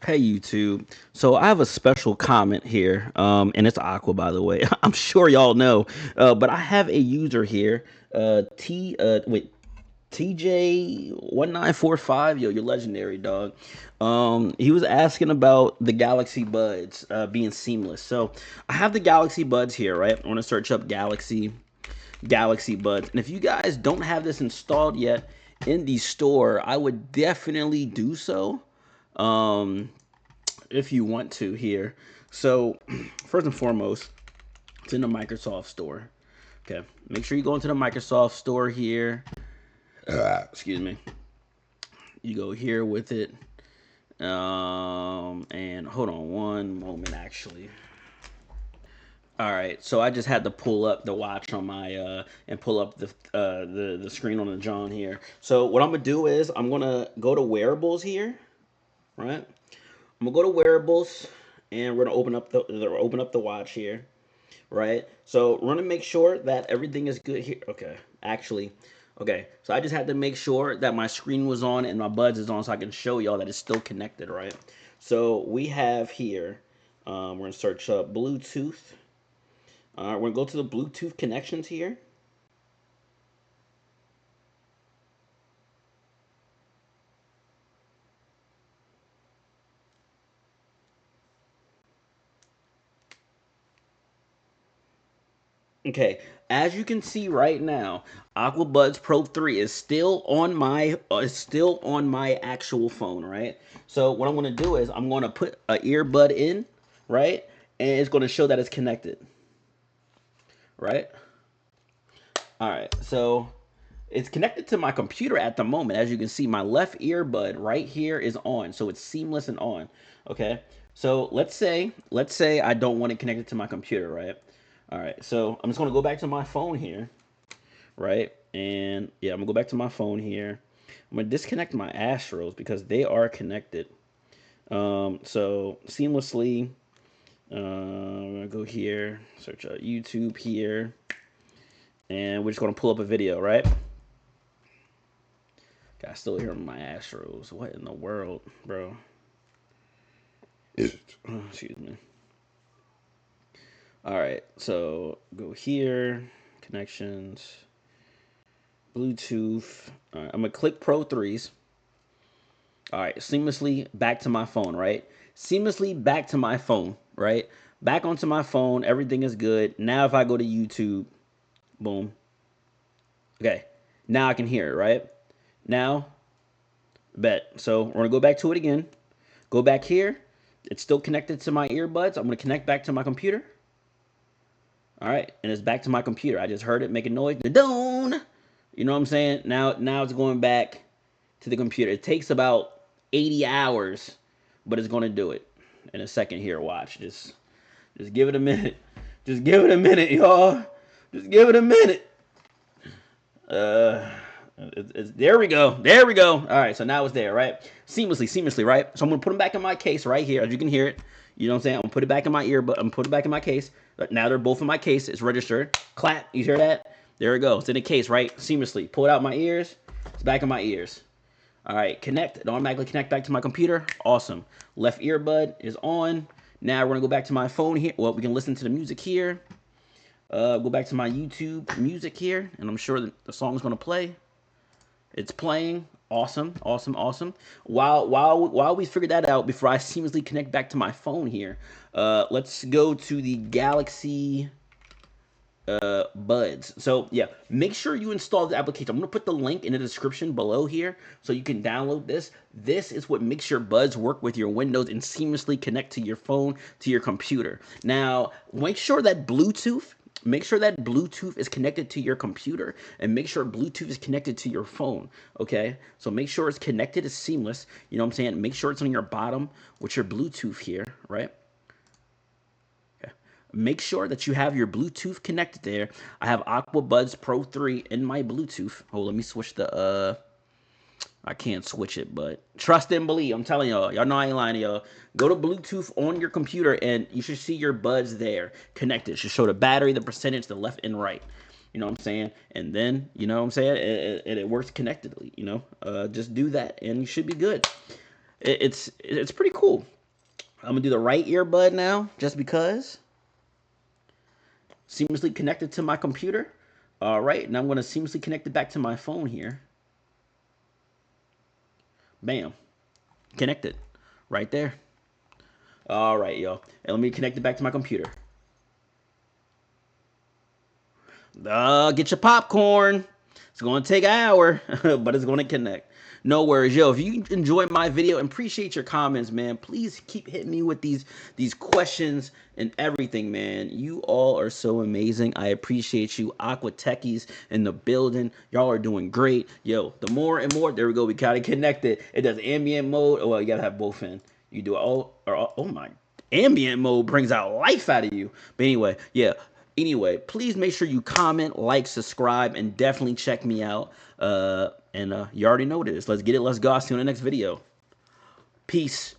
Hey YouTube. So I have a special comment here, and it's Aqua, by the way. I'm sure y'all know, but I have a user here, TJ1945. Yo, you're legendary, dog. He was asking about the Galaxy Buds being seamless. So I have the Galaxy Buds here, right? I want to search up Galaxy Buds, and if you guys don't have this installed yet in the store, I would definitely do so. Um, if you want to here. So first and foremost, it's in the Microsoft store. Okay, make sure you go into the Microsoft store here. Excuse me. You go here with it. And hold on one moment, actually. All right, so I just had to pull up the watch on my and pull up the screen on the John here. So what I'm gonna do is I'm gonna go to wearables here, right? I'm gonna go to wearables, and we're gonna open up the watch here, right? So we're gonna make sure that everything is good here. Okay, actually, okay. So I just had to make sure that my screen was on and my buds is on, so I can show y'all that it's still connected, right? So we have here, we're gonna search up Bluetooth. We're gonna go to the Bluetooth connections here. Okay, as you can see right now, AquaBuds Pro 3 is still on my actual phone, right? So what I'm gonna do is I'm gonna put an earbud in, right? And it's gonna show that it's connected, right? All right, so it's connected to my computer at the moment. As you can see, my left earbud right here is on, so it's seamless and on. Okay, so let's say I don't want it connected to my computer, right? All right, so I'm just gonna go back to my phone here, right? And yeah, I'm gonna go back to my phone here. I'm gonna disconnect my Astros because they are connected. So seamlessly, I'm gonna go here, search out YouTube here, and we're just gonna pull up a video, right? I still hear my Astros. What in the world, bro? Excuse me. All right, so go here, connections, Bluetooth. All right, I'm gonna click Pro 3s. All right, seamlessly back to my phone, right? Seamlessly back to my phone, right? Back onto my phone, everything is good. Now if I go to YouTube, boom. Okay, now I can hear it, right? Now, bet. So we're gonna go back to it again. Go back here. It's still connected to my earbuds. I'm gonna connect back to my computer. All right, and it's back to my computer. I just heard it make a noise. Doon. You know what I'm saying? Now it's going back to the computer. It takes about 80 hours, but it's going to do it in a second here. Watch. Just give it a minute. Just give it a minute, y'all. Just give it a minute. Uh, there we go. There we go. All right, so now it's there, right? Seamlessly, right? So I'm gonna put them back in my case right here, as you can hear it. You know what I'm saying? I'm gonna put it back in my ear, but I'm gonna put it back in my case. But now they're both in my case. It's registered. Clap. You hear that? There we go. It's in the case, right? Seamlessly. Pull it out my ears. It's back in my ears. All right, connect. It automatically connect back to my computer. Awesome. Left earbud is on. Now we're gonna go back to my phone here. Well, we can listen to the music here. Go back to my YouTube music here, and I'm sure that the song's gonna play. It's playing. Awesome, awesome, awesome. While we figure that out, before I seamlessly connect back to my phone here, let's go to the Galaxy Buds. So yeah, make sure you install the application. I'm gonna put the link in the description below here so you can download this. This is what makes your Buds work with your Windows and seamlessly connect to your phone, to your computer. Now, make sure that Bluetooth is connected to your computer, and make sure Bluetooth is connected to your phone. Okay, so make sure it's connected, it's seamless. You know what I'm saying? Make sure it's on your bottom with your Bluetooth here, right? Make sure that you have your Bluetooth connected there. I have AquaBuds Pro 3 in my Bluetooth. Oh, let me switch the I can't switch it, but trust and believe. I'm telling y'all. Y'all know I ain't lying to y'all. Go to Bluetooth on your computer and you should see your buds there connected. It should show the battery, the percentage, the left and right. You know what I'm saying? And then, you know what I'm saying? It works connectedly, you know? Just do that and you should be good. It's pretty cool. I'm gonna do the right earbud now, just because. Seamlessly connected to my computer. All right, now I'm gonna seamlessly connect it back to my phone here. Bam, connected, right there. All right, yo, and let me connect it back to my computer. Get your popcorn. It's going to take an hour, but it's going to connect. No worries, yo. If you enjoyed my video and appreciate your comments, man, please keep hitting me with these questions and everything, man. You all are so amazing. I appreciate you. Aqua Techies in the building. Y'all are doing great. Yo, the more and more, there we go. We got to connect it. It does ambient mode. Oh, well, you got to have both in. You do it all, or all, oh my, ambient mode brings out life out of you. But anyway, yeah. Anyway, please make sure you comment, like, subscribe, and definitely check me out. You already know this. Let's get it. Let's go. I'll see you in the next video. Peace.